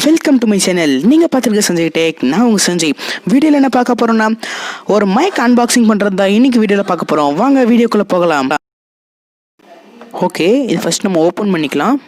Welcome to my channel. நீங்கள் பார்த்துருக்க Sanjay take. நான் உங்கள் சஞ்சய். வீடியோவில் என்ன பார்க்க போகிறோன்னா ஒரு மைக் அன்பாக்சிங் பண்ணுறது தான் இன்றைக்கி வீடியோவில் பார்க்க போகிறோம். வாங்க வீடியோக்குள்ளே போகலாம். ஓகே, இது ஃபஸ்ட் நம்ம ஓப்பன் பண்ணிக்கலாம்.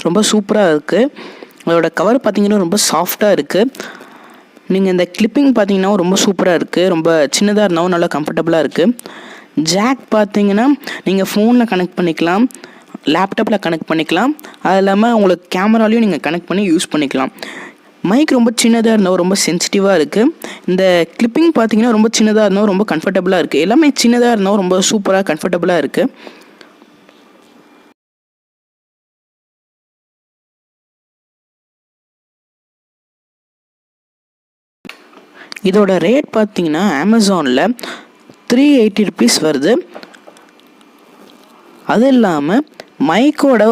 ரொம்ப சூப்பராக இருக்குது. அதோட கவர் பார்த்தீங்கன்னா ரொம்ப சாஃப்டாக இருக்குது. நீங்கள் இந்த கிளிப்பிங் பார்த்தீங்கன்னா ரொம்ப சூப்பராக இருக்குது. ரொம்ப சின்னதாக இருந்தாலும் நல்லா கம்ஃபர்டபுளாக இருக்குது. ஜாக் பார்த்தீங்கன்னா நீங்கள் ஃபோனில் கனெக்ட் பண்ணிக்கலாம், லேப்டாப்பில் கனெக்ட் பண்ணிக்கலாம். அது இல்லாமல் உங்களுக்கு கேமராலையும் நீங்கள் கனெக்ட் பண்ணி யூஸ் பண்ணிக்கலாம். மைக் ரொம்ப சின்னதாக இருந்தாலும் ரொம்ப சென்சிட்டிவாக இருக்குது. இந்த கிளிப்பிங் பார்த்தீங்கன்னா ரொம்ப சின்னதாக இருந்தாலும் ரொம்ப கம்ஃபர்டபுளாக இருக்குது. எல்லாமே சின்னதாக இருந்தாலும் ரொம்ப சூப்பராக கம்ஃபர்டபுளாக இருக்குது. இதோட ரேட் பார்த்தீங்கன்னா அமேசானில் 380 ருபீஸ் வருது. அது இல்லாமல் மைக்கோட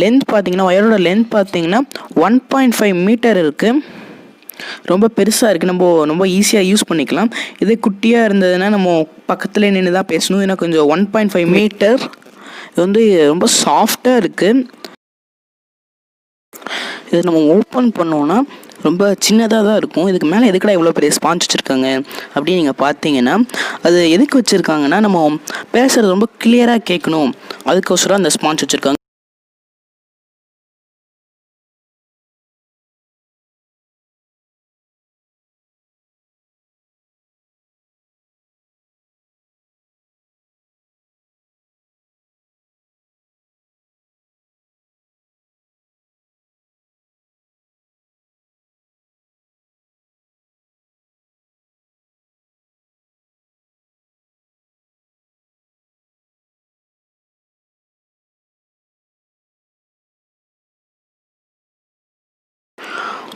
லென்த் பார்த்தீங்கன்னா, ஒயரோட லென்த் பார்த்தீங்கன்னா 1.5 மீட்டர் இருக்குது. ரொம்ப பெருசாக இருக்குது. நம்ம ரொம்ப ஈஸியாக யூஸ் பண்ணிக்கலாம். இதே குட்டியாக இருந்ததுன்னா நம்ம பக்கத்துலேயே நின்று தான் பேசணும். ஏன்னா கொஞ்சம் 1.5 மீட்டர் இது வந்து ரொம்ப சாஃப்டாக இருக்குது. இதை நம்ம ஓப்பன் பண்ணோன்னா ரொம்ப சின்னதாக தான் இருக்கும். இதுக்கு மேலே எதுக்கடா இவ்வளோ பெரிய ஸ்பாஞ்ச் வச்சுருக்காங்க அப்படின்னு நீங்கள் பார்த்தீங்கன்னா, அது எதுக்கு வச்சுருக்காங்கன்னா நம்ம பேசுகிறது ரொம்ப கிளியராக கேட்கணும், அதுக்கோசரம் அந்த ஸ்பாஞ்ச் வச்சுருக்காங்க.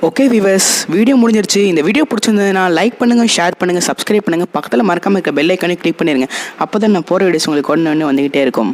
ஓகே வியூவர்ஸ், வீடியோ முடிஞ்சிருச்சு. இந்த வீடியோ பிடிச்சிருந்ததுன்னா லைக் பண்ணுங்கள், ஷேர் பண்ணுங்கள், சப்ஸ்கிரைப் பண்ணுங்கள். பக்கத்தில் மறக்காமல் இருக்க பெல் ஐக்கானே கிளிக் பண்ணிடுங்க. அப்போ தான் நான் போகிற வீடியோஸ் உங்களுக்கு உடனே வந்துக்கிட்டே இருக்கும்.